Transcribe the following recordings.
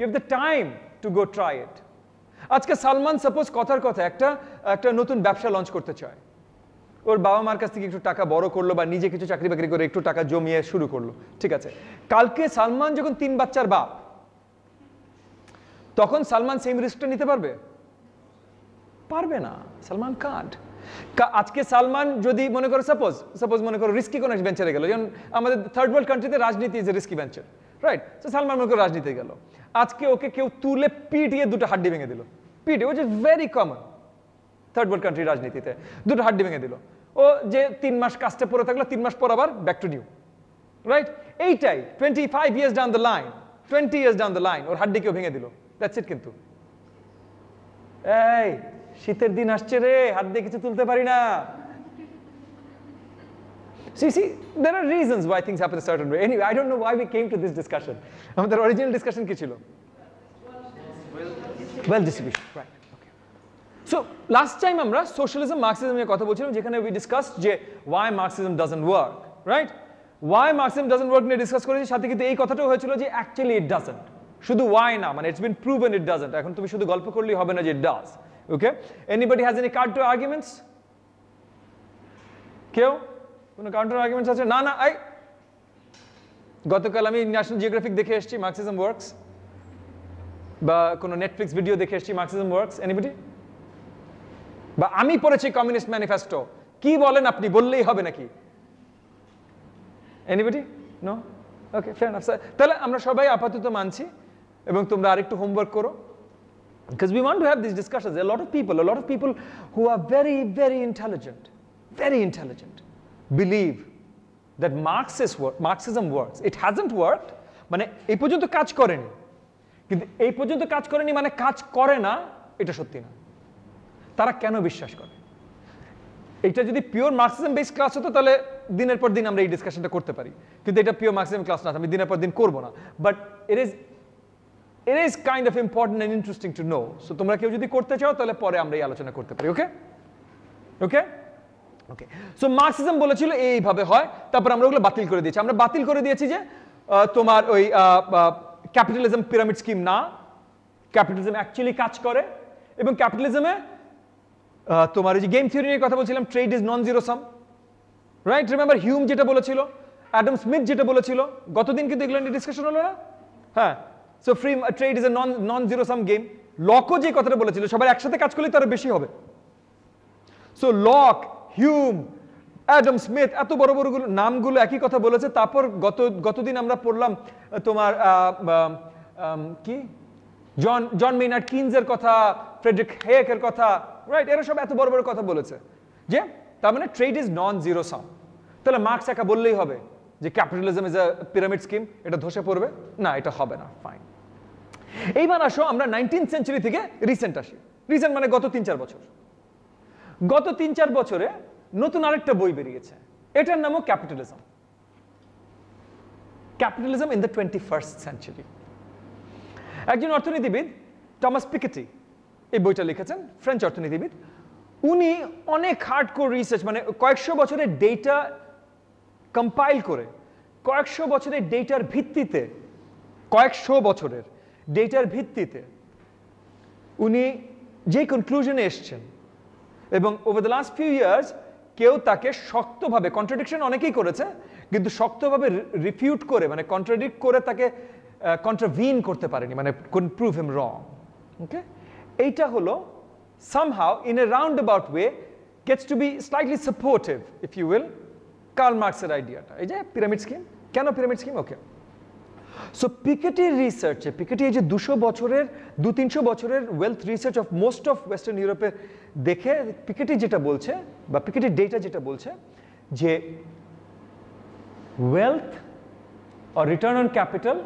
you have the time to go try it. আজকে Salman suppose কথার কথা একটা নতুন ব্যবসা লঞ্চ করতে চায়, ওর বাবা মার কাছ থেকে একটু টাকা বড় করলো বা নিজে কিছু চাকরি বাকরি করে একটু টাকা জমিয়ে শুরু করলো, ঠিক আছে। কালকে সালমান যখন 3 বাচ্চার বাপ, তখন সালমান সেম রিস্কটা নিতে পারবে? পারবে না, সালমান কান্ট। আজকে সালমান যদি মনে করো সাপোজ মনে করো রিস্কি কোনো ভেঞ্চারে গেল, যেমন আমাদের থার্ড ওয়ার্ল্ড কান্ট্রিতে রাজনীতি is a risky venture, right? তো সালমান মনে করো রাজনীতি গেল, আজকে ওকে কেউ তুলে পিটিয়ে 2টা হাড্ডি ভেঙে দিল, পিটিয়ে, which is very common third world country রাজনীতিতে, 2টা হাড্ডি ভেঙে দিল। ও যে 3 মাস কাজটা পড়ে থাকলো, 3 মাস পর আবার ব্যাক টু নিউ, রাইট? এইটাই 25 years down the line, 20 years down the line ওর হাড্ডি কেউ ভেঙে দিল, দ্যাটস ইট। কিন্তু এই শীতের দিন আসছে রে, হাত দিয়ে কিছু তুলতে পারি না। See, there are reasons why things happen a certain way. Anyway, I don't know why we came to this discussion. আমাদের original discussion কি ছিল? Wealth distribution, right? Okay. So last time আমরা socialism, Marxism নিয়ে কথা বলছিলাম, যেখানে we discussed যে why Marxism doesn't work, right? Why Marxism doesn't work নিয়ে ডিসকাস করেছি, সাথে কিন্তু এই কথাটাও হয়েছিল যে actually it doesn't. শুধু why না, মানে it's been proven it doesn't. এখন তুমি শুধু গল্প করলেই হবে না যে it does. Okay? Anybody has any counter arguments? কেউ কোনো কাউন্টার আর্গুমেন্টস আছে? না না, গতকাল আমি ন্যাশনাল জিওগ্রাফিক দেখে এসেছি মার্কসিজম ওয়ার্কস, বা কোনো নেটফ্লিক্স ভিডিও দেখে এসেছি মার্কসিজম ওয়ার্কস। এনিবডি? বা আমি পড়েছি কমিউনিস্ট ম্যানিফেস্টো, কি বলেন আপনি, বললেই হবে নাকি? এনিবডি? নো? ওকে, ফেয়ার এনাফ। তাহলে আমরা সবাই আপাতত মানছি, এবং তোমরা আরেকটু হোমওয়ার্ক করো, because we want to have these discussions. There are a lot of people who are very, very intelligent, believe that Marxism works. It hasn't worked, মানে এই পর্যন্ত কাজ করেনি, কিন্তু এই পর্যন্ত কাজ করেনি মানে কাজ করে না, এটা সত্যি না। তারা কেন বিশ্বাস করে? এটা যদি পিওর মার্কসিজম বেসড ক্লাস হতো, তাহলে দিনের পর দিন আমরা এই ডিসকাশনটা করতে পারি, কিন্তু এটা পিওর মার্কসিজম ক্লাস না, আমি দিনের পর দিন করবো না। But it is kind of important and interesting to know. So তোমরা কেউ যদি করতে চাও, তাহলে পরে আমরা এই আলোচনা করতে পারি। ওকে ওকে ওকে। সো মার্কসিজম বলেছিল এইভাবে হয়, তারপর আমরা ওগুলো বাতিল করে দিয়েছি। আমরা বাতিল করে দিয়েছি যে তোমার ওই ক্যাপিটালিজম পিরামিড স্কিম না, ক্যাপিটালিজম অ্যাকচুয়ালি কাজ করে, এবং ক্যাপিটালিজমে তোমার ওই যে গেম থিওরি নিয়ে কথা বলছিলাম, trade is non zero some, right? Remember Hume যেটা বলেছিল, অ্যাডাম স্মিথ যেটা বলেছিল, গতদিন কিন্তু এগুলো নিয়ে ডিসকাশন হলো না? হ্যাঁ। So free trade is a non zero sum game. লকও যে কথাটা বলেছিল, সবাই একসাথে কাজ করলে তার বেশি হবে। So lock, Hume, Adam Smith, এত বড় বড় নামগুলো একই কথা বলেছে। তারপর গতদিন আমরা পড়লাম তোমার কি জন মেইনার্ড কিনসের কথা, ফ্রেডরিক হেয়েকের কথা, রাইট? এরা সব এত বড় বড় কথা বলেছে যে তার মানে ট্রেড ইজ নন জিরো সাম। তাহলে মার্কস একা বললেই হবে যে capitalism is a pyramid scheme, এটা ধসে পড়বে? না, এটা হবে না। ফাইন। এইবার আসো আমরা 19th সেঞ্চুরি থেকে রিসেন্ট আসি। রিসেন্ট মানে গত 3-4 বছর। গত 3-4 বছরে নতুন আরেকটা বই বেরিয়েছে, এটার নামও capitalism. Capitalism in the 21st century. একজন অর্থনীতিবিদ টমাস পিকেটি এই বইটা লিখেছেন, ফ্রেঞ্চ অর্থনীতিবিদ। উনি অনেক হার্ডকোর রিসার্চ, মানে কয়েকশো বছরের ডেটা কম্পাইল করে, কয়েকশো বছরের ডেটার ভিত্তিতে উনি যে কনক্লুশনে এসছেন, এবং over the last few years কেউ তাকে শক্তভাবে, কন্ট্রাডিকশন অনেকেই করেছে, কিন্তু শক্তভাবে রিফিউট করে, মানে কন্ট্রাডিক্ট করে তাকে কন্ট্রাভিন করতে পারেনি, মানে couldn't prove him wrong. ওকে, এইটা হলো somehow in a roundabout way gets to be slightly supportive, if you will, Karl মার্কসের আইডিয়াটা, এই যে পিরামিড স্কিম। কেন পিরামিড স্কিম? ওকে। সো পিকেটির রিসার্চে, পিকেটি এই যে 200-300 বছরের wealth research of most of western ইউরোপে দেখে পিকেটি যেটা বলছে, বা পিকেটির ডেটা যেটা বলছে, যে ওয়েলথ আর রিটার্ন অন ক্যাপিটাল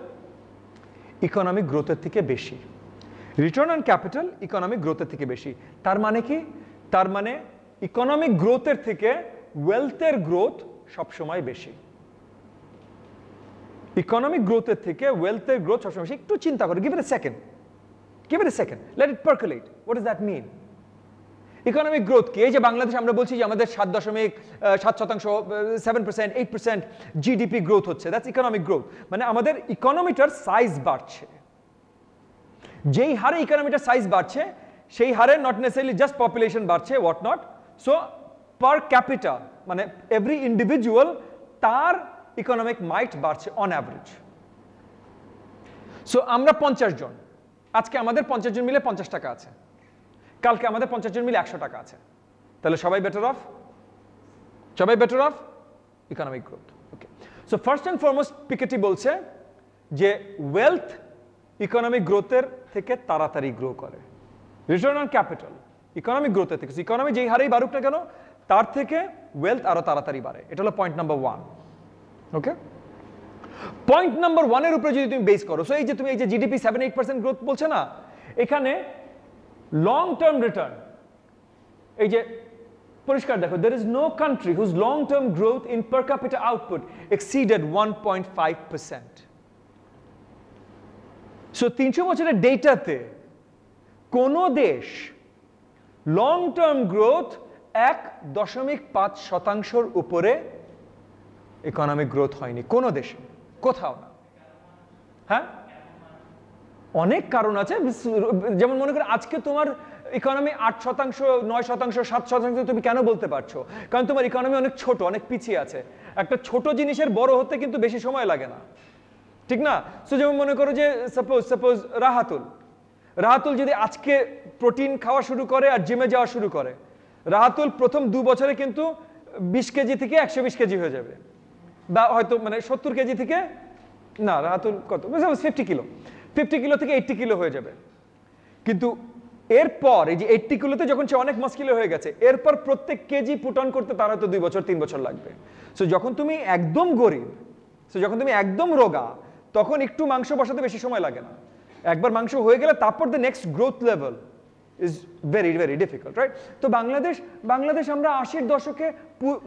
ইকোনমিক গ্রোথের থেকে বেশি। রিটার্ন অন ক্যাপিটাল ইকোনমিক গ্রোথের থেকে বেশি। তার মানে কি? তার মানে ইকোনমিক গ্রোথের থেকে ওয়েলথের গ্রোথ সবসময় বেশি। ইকোনমিক গ্রোথের থেকে ওয়েলথের গ্রোথ সবসময় বেশি। একটু চিন্তা করে, give it a second, let it percolate. What does that mean? Economic growth কি? এই যে বাংলাদেশ আমরা বলছি যে আমাদের 7.7%, 7%, 8% জিডিপি গ্রোথ হচ্ছে, দ্যাটস ইকোনমিক গ্রোথ। মানে আমাদের ইকোনমিটার সাইজ বাড়ছে, যেই হারে ইকোনমিটার সাইজ বাড়ছে সেই হারে নট নেসেসারিলি জাস্ট পপুলেশন বাড়ছে what not, so per capital মানে এভরি ইন্ডিভিজুয়াল তার ইকোনমিক মাইট বাড়ছে অন অ্যাভারেজ। সো আমরা 50 জন, আজকে আমাদের 50 জন মিলে 50 টাকা আছে, কালকে আমাদের 50 জন মিলে 100 টাকা আছে, তাহলে সবাই বেটার অফ, সবাই better off economic growth. Okay, so first and foremost Piketty বলছে যে ওয়েলথ ইকোনমিক গ্রোথের থেকে তাড়াতাড়ি গ্রো করে, রিটার্ন অন ক্যাপিটাল ইকোনমিক গ্রোথের থেকে, ইকোনমি যেই হারেই বাড়ুক না কেন তার থেকে ওয়েলথ আরো তাড়াতাড়ি বাড়ে। এটা হলো পয়েন্ট নাম্বার 1। ওকে, পয়েন্ট নাম্বার 1 এর উপরে যদি তুমি বেস করো, সো এই যে তুমি এই যে জিডিপি 7-8% গ্রোথ বলছে না, এখানে লং টার্ম রিটার্ন, এই যে পরিষ্কার দেখো, there is no country whose long term growth in per capita output exceeded 1.5%. So 300 বছরের ডেটাতে কোন দেশ লং টার্ম গ্রোথ 1.5% উপরে ইকোনমিক গ্রোথ হয়নি কোন দেশে, কোথাও না। হ্যাঁ, অনেক কারণ আছে, যেমন মনে করো আজকে তোমার ইকোনমি 8%, 9%, 7% তুমি কেন বলতে পারছো? কারণ তোমার ইকোনমি অনেক ছোট, অনেক পিছিয়ে আছে। একটা ছোট জিনিসের বড় হতে কিন্তু বেশি সময় লাগে না, ঠিক না? সো যেমন মনে করো যে সাপোজ রাহাতুল যদি আজকে প্রোটিন খাওয়া শুরু করে আর জিমে যাওয়া শুরু করে, রাহাতুল প্রথম 2 বছরে কিন্তু 20 কেজি থেকে 120 কেজি হয়ে যাবে, বা হয়তো মানে 70 কেজি থেকে, না রাহাতুল কত 50 কিলো, 50 কিলো থেকে 80 কিলো হয়ে যাবে। কিন্তু এরপর এই যে 80 কিলোতে যখন সে অনেক মাসকুলার হয়ে গেছে, এরপর প্রত্যেক কেজি পুট অন করতে তার হয়তো 2 বছর 3 বছর লাগবে। সো যখন তুমি একদম গরিব, সো যখন তুমি একদম রোগা, তখন একটু মাংস বসাতে বেশি সময় লাগে না। একবার মাংস হয়ে গেলে তারপর the next growth level is very very difficult, right? তো বাংলাদেশ আমরা 80-র দশকে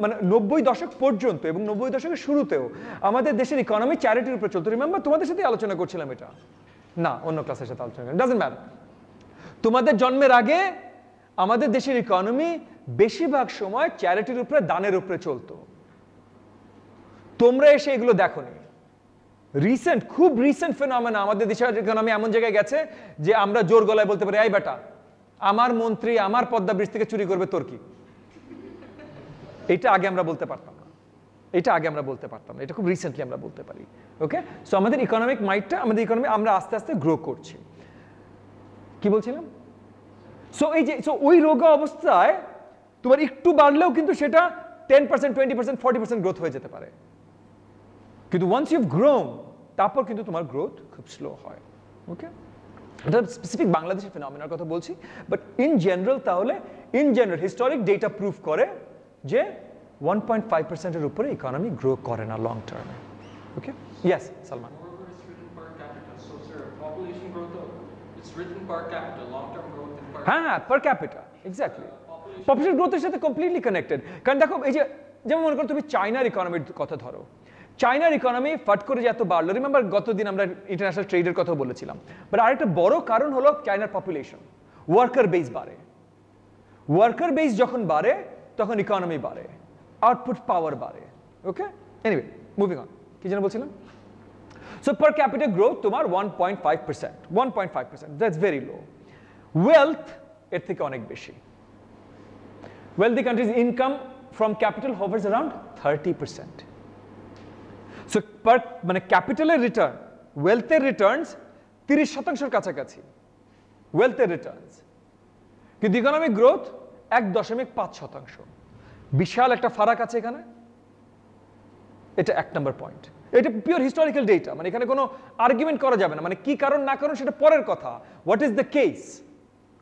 মানে 90 দশক পর্যন্ত এবং 90 দশকের শুরুতেও আমাদের দেশের ইকোনমি চ্যারিটির উপর চলতো। রিমেম্বার তোমাদের সাথে আলোচনা করছিলাম এটা, না অন্য ক্লাসের সাথে আলোচনা করি, ডাজন্ট ম্যাটার। তোমাদের জন্মের আগে আমাদের দেশের ইকোনমি বেশিরভাগ সময় চ্যারিটির উপরে, দানের উপরে চলতো। তোমরা এসে এগুলো দেখোনি। রিসেন্ট, খুব রিসেন্ট ফেনোমেনা আমাদের দেশের ইকোনমি এমন জায়গায় গেছে যে আমরা জোর গলায় বলতে পারি, এই বেটা আমার মন্ত্রী আমার পদ্মা ব্রিজ থেকে চুরি করবে, তোর কি? এটা আগে আমরা বলতে পারতাম না, এটা খুব রিসেন্টলি আমরা বলতে পারি। ওকে, সো আমাদের ইকোনমিক মাইন্ডটা, আমাদের ইকোনমি আমরা আস্তে আস্তে গ্রো করছি। কি বলছিলাম? সো এই যে ওই রোগা অবস্থায় তোমার একটু বাড়লেও কিন্তু সেটা 10%, 20%, 40% গ্রোথ হয়ে যেতে পারে। কিন্তু ওয়ান্স ইউ হ্যাভ গ্রোন, তারপর কিন্তু তোমার গ্রোথ খুব স্লো হয়। ওকে, এটা স্পেসিফিক বাংলাদেশের ফেনোমেনার কথা বলছি, বাট ইন জেনারেল, তাহলে in general historic data proof করে যে 1.5% এর উপরে ইকোনমি গ্রো করে না লং টার্মে। ওকে, ইয়েস সালমান। হ্যাঁ, পার ক্যাপিটা, এক্স্যাক্টলি। পপুলেশন গ্রোথের সাথে কমপ্লিটলি কানেক্টেড। কারণ দেখো, এই যে যেমন মনে করো তুমি চায়নার ইকোনমির কথা ধরো, চায়নার ইকোনমি ফট করে যে এত বাড়লো, রিমেম্বার গতদিন আমরা ইন্টারন্যাশনাল ট্রেডের কথা বলেছিলাম, বাট আরেকটা বড় কারণ হলো চায়নার পপুলেশন, ওয়ার্কার বেস বাড়ে। ওয়ার্কার বেস যখন বাড়ে তখন ইকোনমি বাড়ে, আউটপুট পাওয়ার বাড়ে। ওকে, এনিওয়ে মুভিং অন, কি যেন বলছিলাম? সো পার ক্যাপিটা গ্রোথ তোমার 1.5%, দ্যাটস ভেরি লো। ওয়েলথ এর থেকে অনেক বেশি। wealthy countries income from capital hovers around 30%. So মানে ক্যাপিটালের রিটার্ন, ওয়েলথের রিটার্নস 30% কাছাকাছি, ওয়েলথের রিটার্নস। কিন্তু ইকোনমিক গ্রোথ 1.5%। বিশাল একটা ফারাক আছে এখানে। এটা 1 নম্বর পয়েন্ট। এটা পিওর হিস্টোরিক্যাল ডেটা, মানে এখানে কোনো আর্গুমেন্ট করা যাবে না, মানে কি কারণ না কারণ সেটা পরের কথা। What is the case?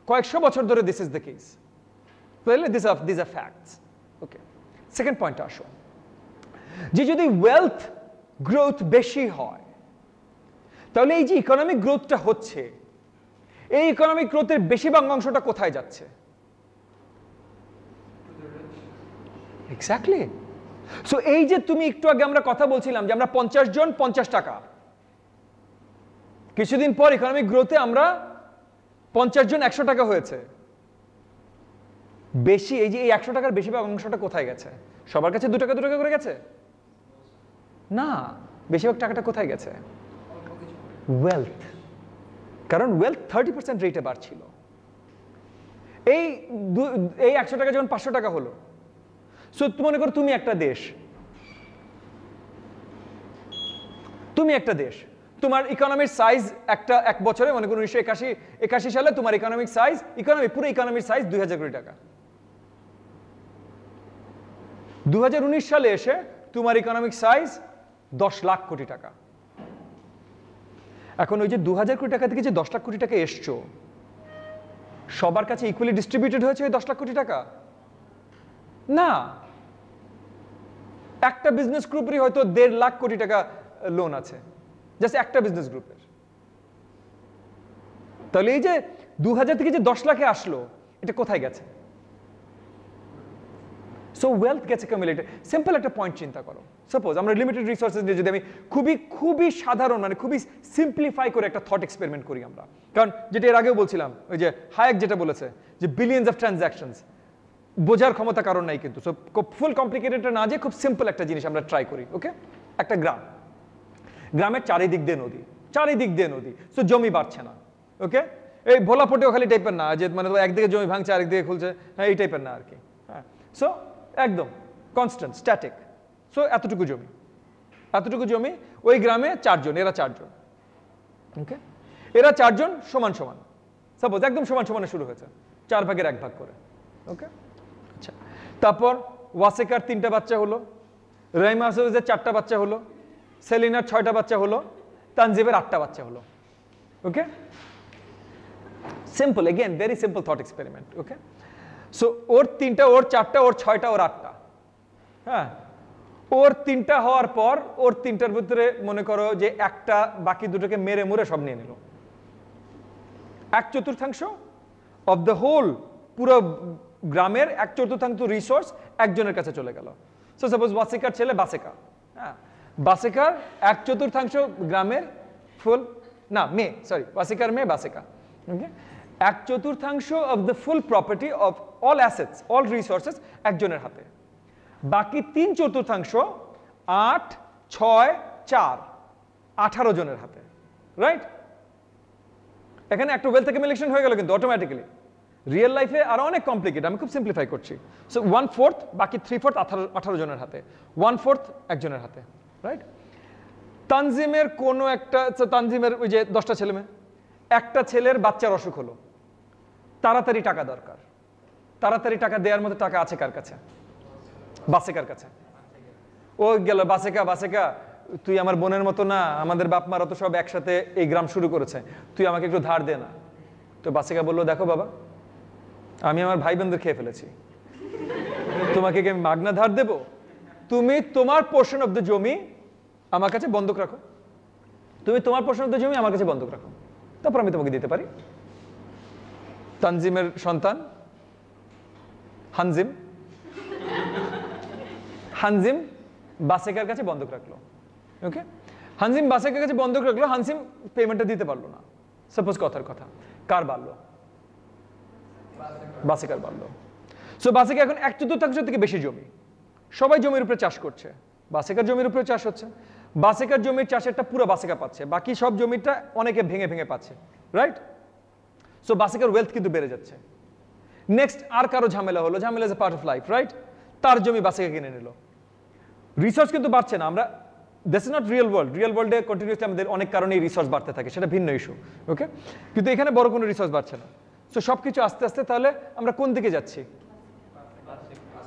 কয়েকশো বছর ধরে this is the case. These are facts. Okay. Second পয়েন্টে আসো, যে যদি ওয়েলথ গ্রোথ বেশি হয়, তাহলে এই যে ইকোনমিক গ্রোথটা হচ্ছে, এই ইকোনমিক গ্রোথের বেশিরভাগ অংশটা কোথায় যাচ্ছে? এক্স্যাক্টলি। সো এই যে তুমি একটু আগে আমরা কথা বলছিলাম যে আমরা 50 জন 50 টাকা, কিছুদিন পর ইকোনমিক গ্রোথে আমরা 50 জন 100 টাকা হয়েছে। বেশি, এই যে এই 100 টাকার বেশিরভাগ অংশটা কোথায় গেছে? সবার কাছে 2 টাকা 2 টাকা করে গেছে? না, বেশিরভাগ টাকাটা কোথায় গেছে? ওয়েলথ। কারণ ওয়েলথ 30% রেটে বাড়ছিল। এই 100 টাকা যখন 500 টাকা হলো, সো মনে করো তুমি একটা দেশ, তোমার ইকোনমির সাইজ এক বছরে মনে করো 1981 সালে তোমার ইকোনমির সাইজ 2000 কোটি টাকা। 2019 সালে এসে তোমার ইকোনমিক সাইজ 10 লাখ কোটি টাকা। এখন ওই যে 2000 কোটি টাকা থেকে যে 10 লাখ কোটি টাকা এসছো, সবার কাছে ইকুয়ালি ডিস্ট্রিবিউটেড হয়েছে ওই 10 লাখ কোটি টাকা না। একটা বিজনেস গ্রুপেরই হয়তো 1.5 লাখ কোটি টাকা লোন আছে, জাস্ট একটা বিজনেস গ্রুপের। তাহলে এই যে 2000 থেকে যে 10 লাখে আসলো, এটা কোথায় গেছে? সো ওয়েলথ গেছে অ্যাকুমুলেটেড। সিম্পল একটা পয়েন্ট চিন্তা করো, সাপোজ আমরা লিমিটেড রিসোর্সেস নিয়ে যদি আমি খুবই সাধারণ মানে খুবই সিম্পলিফাই করে একটা থট এক্সপেরিমেন্ট করি আমরা, কারণ যেটা এর আগেও বলছিলাম, ওই যে হায়েক যেটা বলেছে যে বিলিয়ন্স অফ ট্রানজাকশনস, বোঝার ক্ষমতা কারণ নাই কিন্তু। সো ফুল কমপ্লিকেটেড না, যে খুব সিম্পল একটা জিনিস আমরা ট্রাই করি। ওকে, একটা গ্রামের চারিদিক দিয়ে নদী, সো জমি বাড়ছে না। ওকে, এই ভোলা ফোটেও খালি টাইপের না যে মানে একদিকে জমি ভাঙছে আরেকদিকে খুলছে, হ্যাঁ এই টাইপের না আর কি। হ্যাঁ, সো একদম কনস্ট্যান্ট স্ট্যাটিক। সো এতটুকু জমি, ওই গ্রামে এরা চারজন। ওকে, এরা চারজন সমান সাপোজ একদম সমানে শুরু হয়েছে, 4 ভাগের 1 ভাগ করে। ওকে, আচ্ছা, তারপর ওয়াসেকার 3টা বাচ্চা হলো, রাইমা হাসানের 4টা বাচ্চা হলো, সেলিনার 6টা বাচ্চা হলো, তানজিবের 8টা বাচ্চা হলো। Okay, simple, again very simple thought experiment. Okay, so ওর 3টা, ওর 4টা, ওর 6টা, ওর 8টা। হ্যাঁ, ওর 3টা হওয়ার পর ওর 3টার ভিতরে মনে করো যে একটা বাকি দুটোকে মেরে মুরে সব নিয়ে নিল। 1/4 অফ দ্য হোল, পুরো গ্রামের 1/4 রিসোর্স একজনের কাছে চলে গেল। সো সাপোজ ওয়াসেকার ছেলে বাসেকা, হ্যাঁ, বাসেকার 1/4 গ্রামের ফুল না মেয়ে, সরি ওয়াসেকার মেয়ে বাসেকা। ওকে, 1/4 of the full property of all assets, all resources একজনের হাতে। বাকি 3/4, 8, 6, 4, 18 জনের হাতে। রাইট, এখানে একটা ওয়েলথ অ্যাকুমুলেশন হয়ে গেল কিন্তু অটোমেটিক্যালি। রিয়েল লাইফে আরো অনেক কমপ্লিকেটেড, আমি খুব সিম্পলিফাই করছি। সো 1/4, বাকি 3/4 18 জনের হাতে, 1/4 একজনের হাতে। রাইট, তানজিমের কোনো একটা, তানজিমের ওই যে 10টা ছেলে মেয়ে, একটা ছেলের বাচ্চার অসুখ হলো, তাড়াতাড়ি টাকা দরকার, তাড়াতাড়ি টাকা দেওয়ার মতো টাকা আছে কার কাছে? বাসেকার কাছে। ও গেল, বাসেকা তুই আমার বোনের মতো না, আমাদের বাপ মারা তো সব একসাথে এই গ্রাম শুরু করেছে, তুই আমাকে একটু ধার দে না। তো বাসেকা বললো, দেখো বাবা, আমি আমার ভাই বোনদের খেয়ে ফেলেছি, তোমাকে কি আমি মাগনা ধার দেব? তুমি তোমার পোর্শন অফ দ্য জমি আমার কাছে বন্ধক রাখো, আমার কাছে বন্ধক রাখো, তারপর আমি তোমাকে দিতে পারি। তানজিমের সন্তান হানজিম বাসেকার কাছে বন্ধক রাখলো। ওকে, হানজিম বাসেকার কাছে বন্ধক রাখলো, হানজিম পেমেন্টটা দিতে পারলো না। সাপোজ কথার কথা, কার বাড়লো? বাসেকার বাড়লো। সো বাসেকা এখন 1/4 থেকে বেশি জমি, সবাই জমির উপরে চাষ করছে, বাসেকার জমির উপরে চাষ হচ্ছে। বাসেকার জমির চাষেরটা পুরো বাসেকা পাচ্ছে, বাকি সব জমিটা অনেকে ভেঙে পাচ্ছে। রাইট, সো বাসেকার ওয়েলথ কিন্তু বেড়ে যাচ্ছে। নেক্সট আর কারো ঝামেলা হলো, ঝামেলা is a part of life. Right, তার জমি বাসেকা কিনে নিল, রিসোর্স কিন্তু বাড়ছে না। আমরা দিস ইজ নট রিয়েল ওয়ার্ল্ডে কন্টিনিউসলি আমাদের অনেক কারণেই রিসোর্স বাড়তে থাকে, সেটা ভিন্ন ইস্যু। ওকে, কিন্তু এখানে বড় কোনো রিসোর্স বাড়ছে না। সো সবকিছু আস্তে আস্তে, তাহলে আমরা কোন দিকে যাচ্ছি?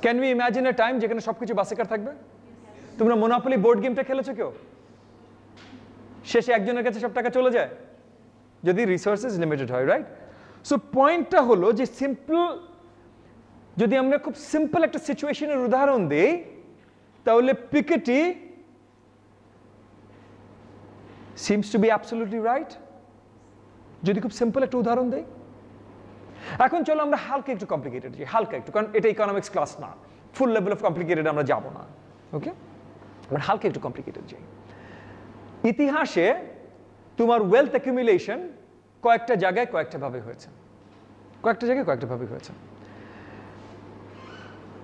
Can we imagine a time যেখানে সবকিছু বাসেকার থাকবে? তোমরা মোনোপলি বোর্ড গেমটা খেলেছো কেউ? শেষে একজনের কাছে সব টাকা চলে যায় যদি রিসোর্সেস লিমিটেড হয়। রাইট, সো পয়েন্টটা হলো যে যদি আমরা খুব সিম্পল একটা সিচুয়েশনের উদাহরণ দেই, তাহলে Piketty seems to be absolutely right. যদি খুব সিম্পল একটা উদাহরণ দেই, এখন চলো আমরা হালকা একটু কমপ্লিকেটেড যাই, হালকা একটু, কারণ এটা ইকোনমিক্স ক্লাস না, ফুল লেভেল অফ কমপ্লিকেটেড আমরা যাব না। ওকে, আমরা হালকা একটু কমপ্লিকেটেড যাই। ইতিহাসে তোমার ওয়েলথ অ্যাকুমুলেশন কয়েকটা জায়গায় কয়েকটা ভাবে হয়েছে,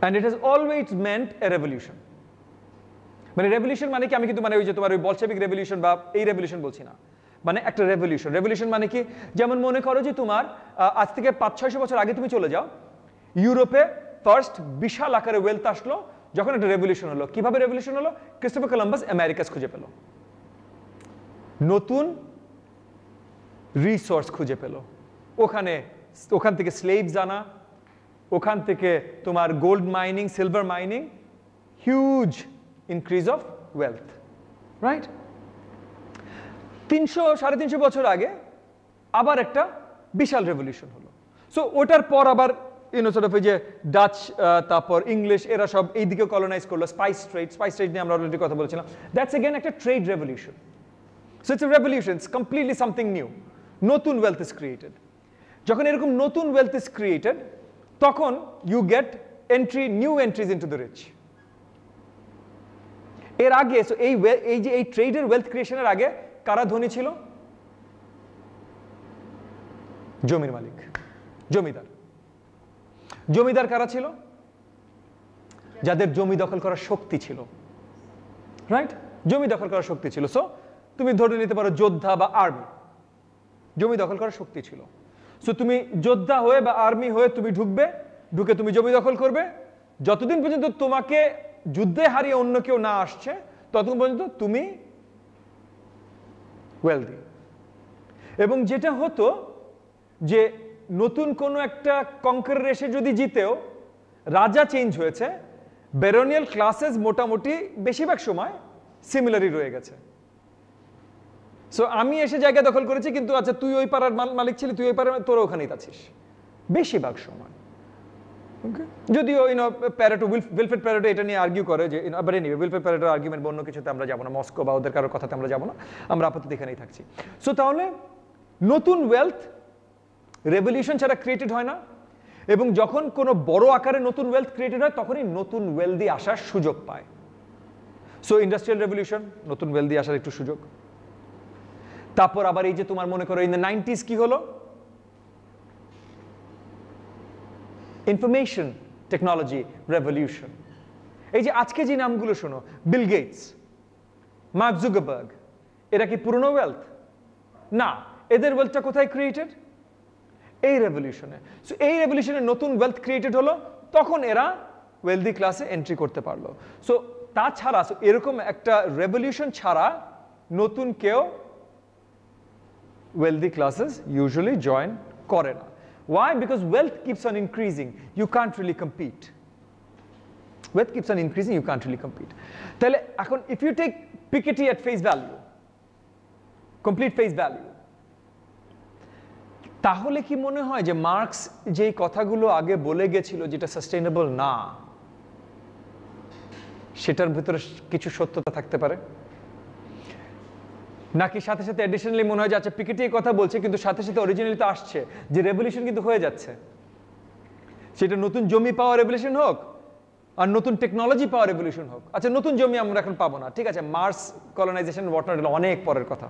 and it has always meant a revolution. মানে রেভলিউশন মানে কি, আমি কিন্তু মানে ওই যে তোমার ওই বলশেভিক রেভলিউশন বা এই রেভলিউশন বলছি না, মানে একটা রেভলিউশন। রেভলিউশন মানে কি, যেমন মনে করো যে তোমার আজ থেকে 500-600 বছর আগে তুমি চলে যাও, ইউরোপে ফার্স্ট বিশাল আকারে ওয়েলথ আসলো যখন একটা রেভলিউশন হলো। কিভাবে রেভলিউশন হলো? ক্রিস্টোফার কলম্বাস আমেরিকাস খুঁজে পেল, নতুন রিসোর্স খুঁজে পেল, ওখান থেকে স্লেভস আনা, ওখান থেকে তোমার gold mining, silver mining, huge increase of wealth, right? 300-350 বছর আগে আবার একটা বিশাল রেভলিউশন হলো। সো ওটার পর আবার সর্ট অফ যে ডাচ, তারপর ইংলিশ, এরা সব এইদিকে কলোনাইজ করলো। স্পাইস ট্রেড নিয়ে আমরা অলরেডি কথা বলেছিলাম। দ্যাটস এগেন একটা trade revolution. So it's a revolution, it's completely something new. নতুন ওয়েলথ ইজ ক্রিয়েটেড। যখন এরকম নতুন ওয়েলথ ইজ ক্রিয়েটেড, তখন you get new entries into the rich. এর আগে এই ট্রেডের ওয়েলথ ক্রিয়েশনের আগে কারা ধনী ছিল? জমির মালিক, জমিদার। জমিদার কারা ছিল? যাদের জমি দখল করার শক্তি ছিল, রাইট? জমি দখল করার শক্তি ছিল। সো তুমি ধরে নিতে পারো যোদ্ধা বা আর্মি, জমি দখল করার শক্তি ছিল। সো তুমি যোদ্ধা হয়ে বা আর্মি হয়ে তুমি ঢুকে তুমি জমি দখল করবে। যতদিন পর্যন্ত তোমাকে যুদ্ধে হারিয়ে অন্য কেউ না আসছে, ততক্ষণ পর্যন্ত তুমি ওয়েলদি। এবং যেটা হতো যে নতুন কোনো একটা কনকারার এসে যদি জিতেও, রাজা চেঞ্জ হয়েছে, ব্যারোনিয়াল ক্লাসেস মোটামুটি বেশিরভাগ সময় সিমিলারই রয়ে গেছে। সো আমি এসে জায়গা দখল করেছি, কিন্তু আচ্ছা তুই ওই পাড়ার মালিক ছিলি, তুই ওই পাড়ার, তোরা ওখানেই আছিস বেশিরভাগ সময়। যদিও প্যারেটো, উইলফ্রেড প্যারেটো এটা নিয়ে আর্গিউ করে যে, বাট এনিওয়ে উইলফ্রেড প্যারেটোর আর্গুমেন্ট অন্য কিছুতে আমরা যাবো না, মস্কো বা ওদের কারোর কথাতে আমরা যাবো না, আমরা আপাতত এখানেই থাকছি। সো তাহলে নতুন ওয়েলথ রেভলিউশন ছাড়া ক্রিয়েটেড হয় না, এবং যখন কোনো বড় আকারে নতুন ওয়েলথ ক্রিয়েটেড হয়, তখনই নতুন ওয়েলদি আসার সুযোগ পায়। সো ইন্ডাস্ট্রিয়াল রেভলিউশন, নতুন ওয়েলদি আসার একটু সুযোগ। তারপর আবার এই যে তোমার মনে করো ইন দ্য 90s কি হলো? Information technology revolution. এই যে আজকে যে নামগুলো শোনো, বিল গেটস, মার্ক জুকারবার্গ, এরা কি পুরনো ওয়েলথ? না, এদের ওয়েলথটা কোথায় ক্রিয়েটেড? এই রেভলিউশনে। সো এই রেভলিউশনে নতুন ওয়েলথ ক্রিয়েটেড হলো, তখন এরা ওয়েলদি ক্লাসে এন্ট্রি করতে পারলো। সো তাছাড়া এরকম একটা রেভলিউশন ছাড়া নতুন কেউ wealthy classes usually join করে না। Why? Because wealth keeps on increasing. You can't really compete. Wealth keeps on increasing, you can't really compete. তাহলে এখন if you take Piketty at face value, complete face value, তাহলে কি মনে হয় যে marks যেই কথাগুলো আগে বলে গেছিল যেটা সাস্টেইনেবল না, সেটার ভিতরে কিছু সত্যতা থাকতে পারে? নাকি সাথে সাথে অ্যাডিশনালি মনে হয় যাচ্ছে পিকেটি এই কথা বলছে, কিন্তু সাথে সাথে অরিজিনালি তো আসছে যে রেভলিউশন কিন্তু হয়ে যাচ্ছে, সেটা নতুন জমি পাওয়া রেভলিউশন হোক আর নতুন টেকনোলজি পাওয়া রেভলিউশন হোক। আচ্ছা নতুন জমি আমরা এখন পাবো না, ঠিক আছে, মার্স কলোনাইজেশন ওয়াটনট অনেক পরের কথা,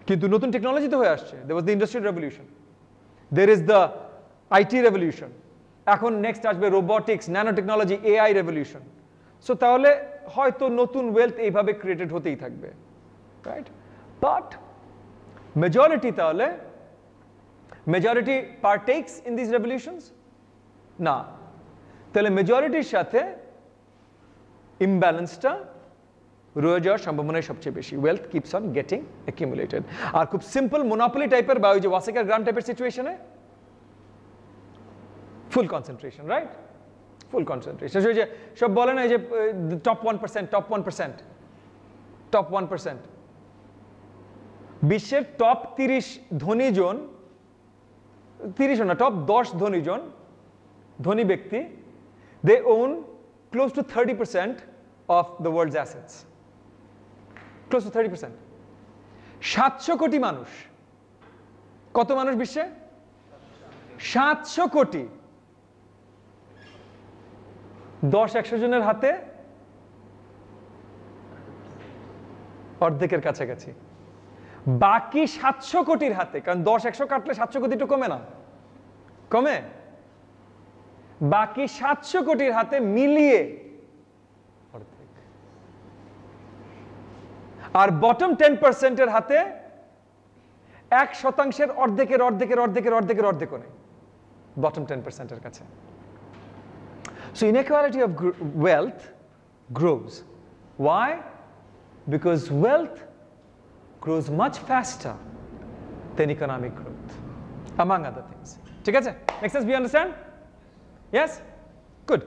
কিন্তু নতুন টেকনোলজি তো হয়ে আসছে। There was the industrial revolution, there is the IT revolution, এখন নেক্সট আসবে robotics, nano technology, AI revolution. So তাহলে হয়তো নতুন ওয়েলথ এইভাবে ক্রিয়েটেড হতেই থাকবে, রাইট? But majority তাহলে majority partakes in these revolutions? না, তাহলে মেজরিটির সাথে ইমব্যালেন্সটা রয়ে যাওয়ার সম্ভাবনাই সবচেয়ে বেশি। Wealth keeps on getting accumulated. আর খুব সিম্পল মোনোপলি টাইপের বা ওই যে ওয়াসেকার গ্রাম টাইপের সিচুয়েশনে ফুল কনসেন্ট্রেশন, রাইট? ফুল কনসেন্ট্রেশন। যে সব বলে না এই যে টপ 1%, টপ 1%, টপ 1%, বিশ্বের টপ 30 ধনী জন, 30 না, টপ 10 ধনী ব্যক্তি, they own close to 30% of the world's assets. Close to 30%. 700 কোটি মানুষ। কত মানুষ বিশ্বে? 700 কোটি। 10-100 জনের হাতে অর্ধেকের কাছাকাছি, বাকি 700 কোটির হাতে। কারণ 10-100 কাটলে 700 কোটি তো কমে না, কমে, বাকি 700 কোটির হাতে মিলিয়ে অর্ধেক। আর বটম 10% এর হাতে 1%-এর অর্ধেকের অর্ধেকের অর্ধেকের অর্ধেকের অর্ধেকও নেই bottom 10%-এর কাছে। So inequality of wealth grows. Why? Because wealth grows much faster than economic growth, among other things. ঠিক আছে? Make sense? We understand? Yes? Good.